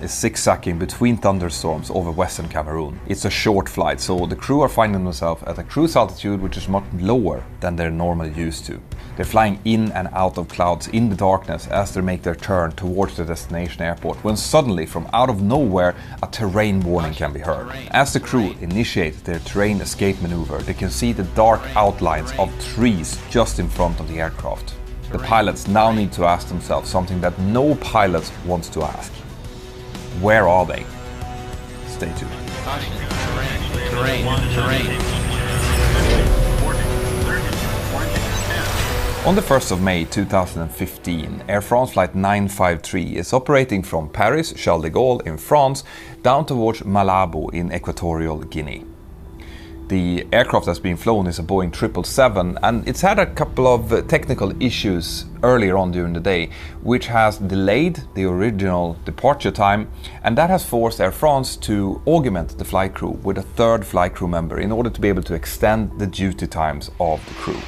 is zigzagging between thunderstorms over western Cameroon. It's a short flight, so the crew are finding themselves at a cruise altitude which is much lower than they're normally used to. They're flying in and out of clouds in the darkness as they make their turn towards the destination airport, when suddenly, from out of nowhere, a terrain warning can be heard. As the crew initiate their terrain escape maneuver, they can see the dark outlines of trees just in front of the aircraft. The pilots now need to ask themselves something that no pilot wants to ask. Where are they? Stay tuned. Terrain. On the 1st of May 2015, Air France Flight 953 is operating from Paris, Charles de Gaulle in France, down towards Malabo in Equatorial Guinea. The aircraft that's being flown is a Boeing 777, and it's had a couple of technical issues earlier on during the day, which has delayed the original departure time, and that has forced Air France to augment the flight crew with a third flight crew member in order to be able to extend the duty times of the crew.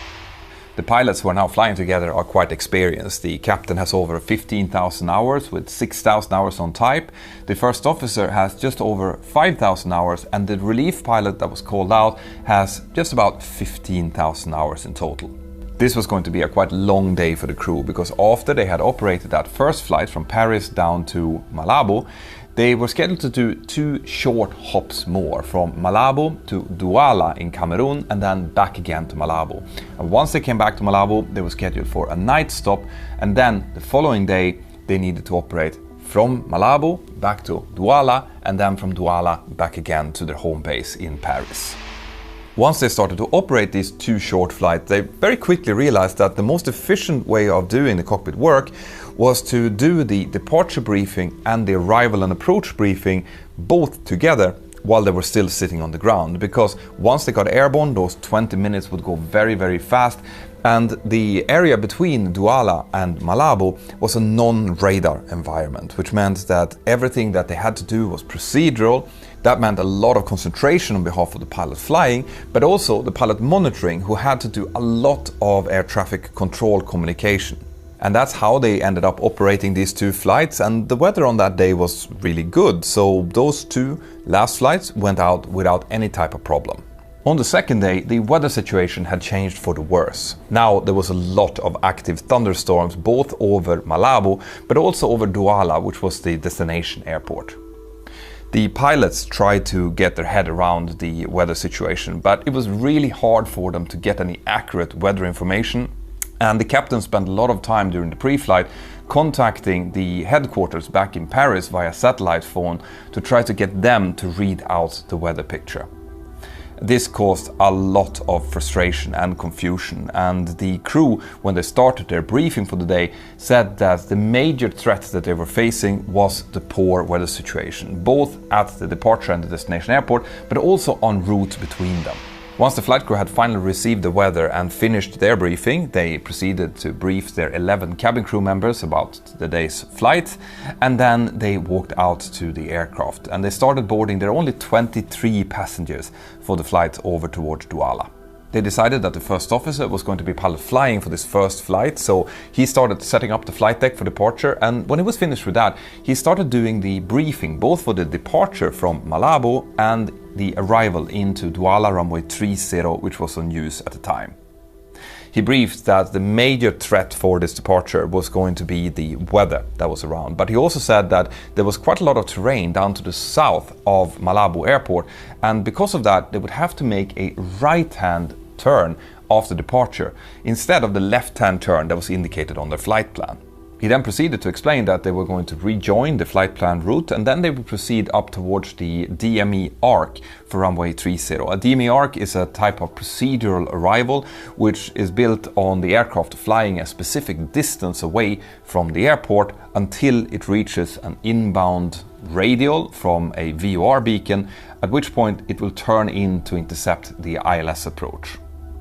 The pilots who are now flying together are quite experienced. The captain has over 15,000 hours with 6,000 hours on type. The first officer has just over 5,000 hours, and the relief pilot that was called out has just about 15,000 hours in total. This was going to be a quite long day for the crew, because after they had operated that first flight from Paris down to Malabo, they were scheduled to do 2 short hops more, from Malabo to Douala in Cameroon and then back again to Malabo. And once they came back to Malabo, they were scheduled for a night stop, and then the following day they needed to operate from Malabo back to Douala, and then from Douala back again to their home base in Paris. Once they started to operate these 2 short flights, they very quickly realized that the most efficient way of doing the cockpit work was to do the departure briefing and the arrival and approach briefing both together while they were still sitting on the ground. Because once they got airborne, those 20 minutes would go very, very fast, and the area between Douala and Malabo was a non-radar environment, which meant that everything that they had to do was procedural. That meant a lot of concentration on behalf of the pilot flying, but also the pilot monitoring, who had to do a lot of air traffic control communication. And that's how they ended up operating these 2 flights, and the weather on that day was really good, so those 2 last flights went out without any type of problem. On the second day, the weather situation had changed for the worse. Now there was a lot of active thunderstorms both over Malabo, but also over Douala, which was the destination airport. The pilots tried to get their head around the weather situation, but it was really hard for them to get any accurate weather information, and the captain spent a lot of time during the pre-flight contacting the headquarters back in Paris via satellite phone to try to get them to read out the weather picture. This caused a lot of frustration and confusion, and the crew, when they started their briefing for the day, said that the major threat that they were facing was the poor weather situation, both at the departure and the destination airport, but also en route between them. Once the flight crew had finally received the weather and finished their briefing, they proceeded to brief their 11 cabin crew members about the day's flight, and then they walked out to the aircraft and they started boarding their only 23 passengers for the flight over towards Douala. They decided that the first officer was going to be pilot flying for this first flight, so he started setting up the flight deck for departure, and when he was finished with that, he started doing the briefing both for the departure from Malabo and the arrival into Douala runway 30, which was on use at the time. He briefed that the major threat for this departure was going to be the weather that was around, but he also said that there was quite a lot of terrain down to the south of Malabo airport, and because of that they would have to make a right-hand turn after departure instead of the left-hand turn that was indicated on their flight plan. He then proceeded to explain that they were going to rejoin the flight plan route, and then they would proceed up towards the DME Arc for runway 30. A DME Arc is a type of procedural arrival which is built on the aircraft flying a specific distance away from the airport until it reaches an inbound radial from a VOR beacon, at which point it will turn in to intercept the ILS approach.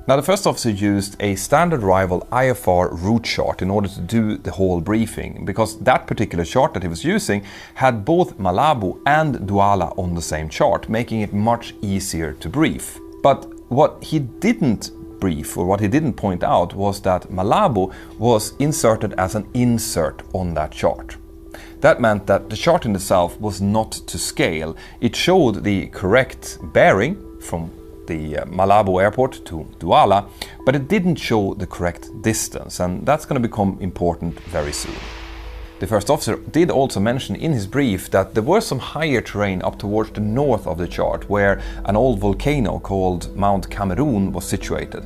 Now, the first officer used a standard arrival IFR route chart in order to do the whole briefing, because that particular chart that he was using had both Malabo and Douala on the same chart, making it much easier to brief. But what he didn't brief, or what he didn't point out, was that Malabo was inserted as an insert on that chart. That meant that the chart in itself was not to scale. It showed the correct bearing from the Malabo airport to Douala, but it didn't show the correct distance, and that's going to become important very soon. The first officer did also mention in his brief that there was some higher terrain up towards the north of the chart, where an old volcano called Mount Cameroon was situated.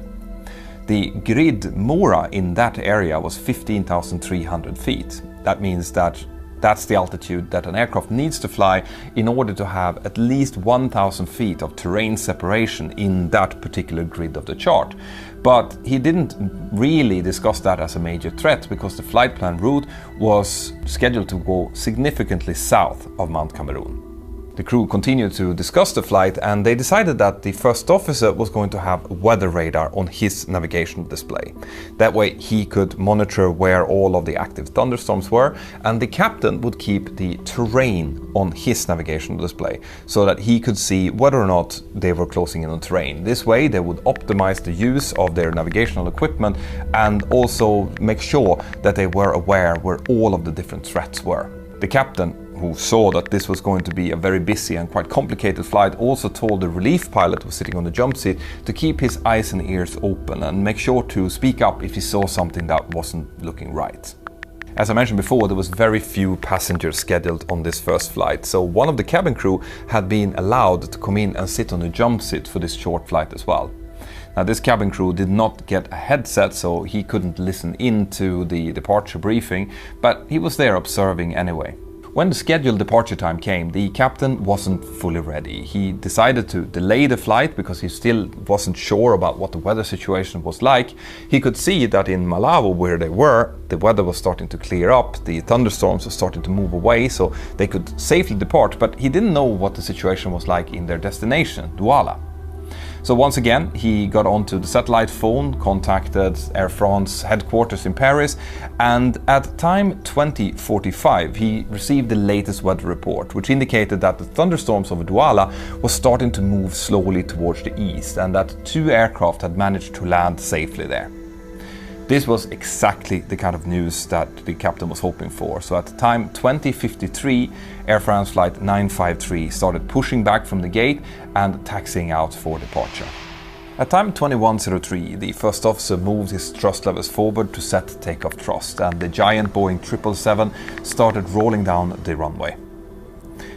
The grid Mora in that area was 15,300 feet. That means that that's the altitude that an aircraft needs to fly in order to have at least 1,000 feet of terrain separation in that particular grid of the chart. But he didn't really discuss that as a major threat, because the flight plan route was scheduled to go significantly south of Mount Cameroon. The crew continued to discuss the flight, and they decided that the first officer was going to have weather radar on his navigation display. That way he could monitor where all of the active thunderstorms were, and the captain would keep the terrain on his navigation display so that he could see whether or not they were closing in on terrain. This way they would optimize the use of their navigational equipment and also make sure that they were aware where all of the different threats were. The captain, who saw that this was going to be a very busy and quite complicated flight, also told the relief pilot who was sitting on the jump seat to keep his eyes and ears open and make sure to speak up if he saw something that wasn't looking right. As I mentioned before, there was very few passengers scheduled on this first flight, so one of the cabin crew had been allowed to come in and sit on the jump seat for this short flight as well. Now, this cabin crew did not get a headset, so he couldn't listen in to the departure briefing, but he was there observing anyway. When the scheduled departure time came, the captain wasn't fully ready. He decided to delay the flight because he still wasn't sure about what the weather situation was like. He could see that in Malabo, where they were, the weather was starting to clear up, the thunderstorms were starting to move away, so they could safely depart, but he didn't know what the situation was like in their destination, Douala. So once again, he got onto the satellite phone, contacted Air France headquarters in Paris, and at time 20:45 he received the latest weather report, which indicated that the thunderstorms over Douala was starting to move slowly towards the east, and that 2 aircraft had managed to land safely there. This was exactly the kind of news that the captain was hoping for. So at time 20:53, Air France flight 953 started pushing back from the gate and taxiing out for departure. At time 21:03, the first officer moved his thrust levers forward to set takeoff thrust, and the giant Boeing 777 started rolling down the runway.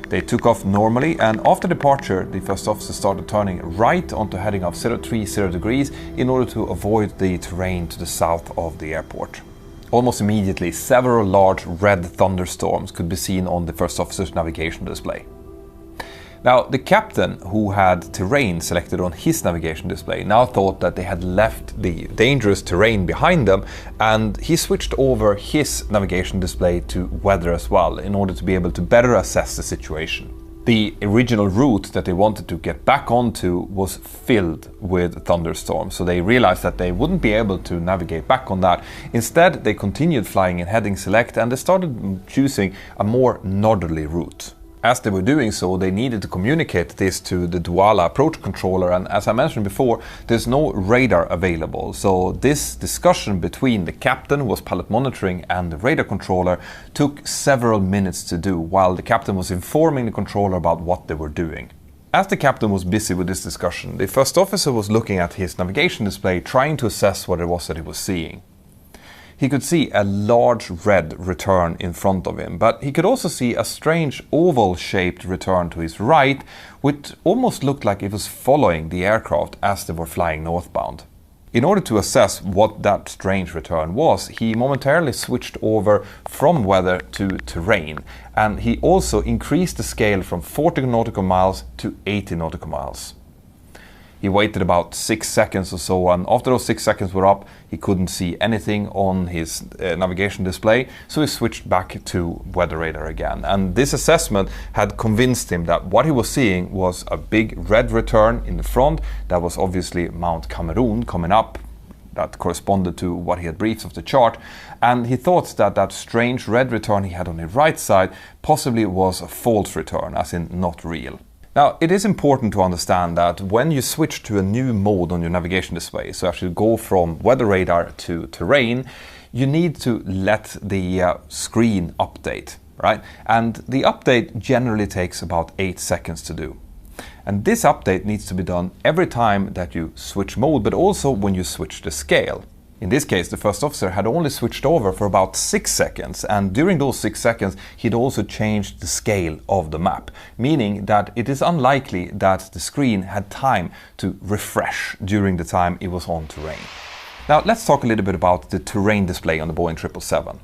They took off normally, and after departure, the first officer started turning right onto heading of 030 degrees in order to avoid the terrain to the south of the airport. Almost immediately, several large red thunderstorms could be seen on the first officer's navigation display. Now, the captain, who had terrain selected on his navigation display, now thought that they had left the dangerous terrain behind them, and he switched over his navigation display to weather as well in order to be able to better assess the situation. The original route that they wanted to get back onto was filled with thunderstorms, so they realized that they wouldn't be able to navigate back on that. Instead, they continued flying in heading select, and they started choosing a more northerly route. As they were doing so, they needed to communicate this to the Douala approach controller, and as I mentioned before, there's no radar available. So this discussion between the captain, who was pilot monitoring, and the radar controller took several minutes to do, while the captain was informing the controller about what they were doing. As the captain was busy with this discussion, the first officer was looking at his navigation display, trying to assess what it was that he was seeing. He could see a large red return in front of him, but he could also see a strange oval-shaped return to his right, which almost looked like it was following the aircraft as they were flying northbound. In order to assess what that strange return was, he momentarily switched over from weather to terrain, and he also increased the scale from 40 nautical miles to 80 nautical miles. He waited about 6 seconds or so, and after those 6 seconds were up, he couldn't see anything on his navigation display, so he switched back to weather radar again. And this assessment had convinced him that what he was seeing was a big red return in the front. That was obviously Mount Cameroon coming up. That corresponded to what he had briefed of the chart, and he thought that that strange red return he had on his right side possibly was a false return, as in not real. Now, it is important to understand that when you switch to a new mode on your navigation display, so actually go from weather radar to terrain, you need to let the screen update. right? And the update generally takes about 8 seconds to do. And this update needs to be done every time that you switch mode, but also when you switch the scale. In this case, the first officer had only switched over for about 6 seconds, and during those 6 seconds he'd also changed the scale of the map, meaning that it is unlikely that the screen had time to refresh during the time it was on terrain. Now let's talk a little bit about the terrain display on the Boeing 777.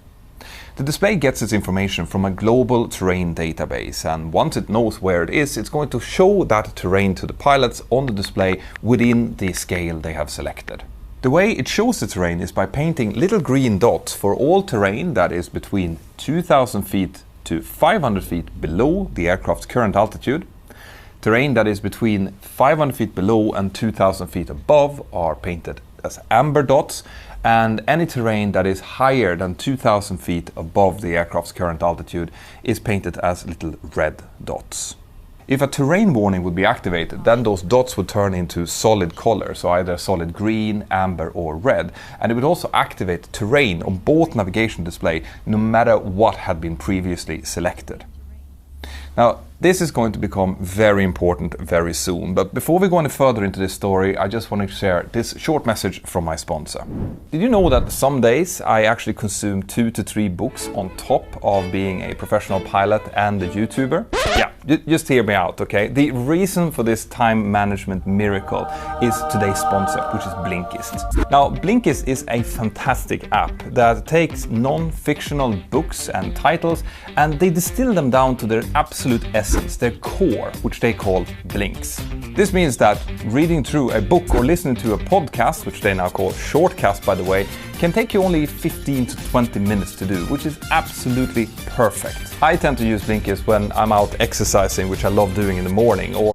The display gets its information from a global terrain database, and once it knows where it is, it's going to show that terrain to the pilots on the display within the scale they have selected. The way it shows the terrain is by painting little green dots for all terrain that is between 2,000 feet to 500 feet below the aircraft's current altitude. Terrain that is between 500 feet below and 2,000 feet above are painted as amber dots, and any terrain that is higher than 2,000 feet above the aircraft's current altitude is painted as little red dots. If a terrain warning would be activated, then those dots would turn into solid color, so either solid green, amber or red, and it would also activate terrain on both navigation display no matter what had been previously selected. Now, this is going to become very important very soon, but before we go any further into this story, I just want to share this short message from my sponsor. Did you know that some days I actually consume 2 to 3 books on top of being a professional pilot and a YouTuber? Yeah, just hear me out, okay? The reason for this time management miracle is today's sponsor, which is Blinkist. Now, Blinkist is a fantastic app that takes non-fictional books and titles and they distill them down to their absolute essence, their core, which they call blinks. This means that reading through a book or listening to a podcast, which they now call shortcast by the way, can take you only 15 to 20 minutes to do, which is absolutely perfect. I tend to use Blinkist when I'm out exercising, which I love doing in the morning, or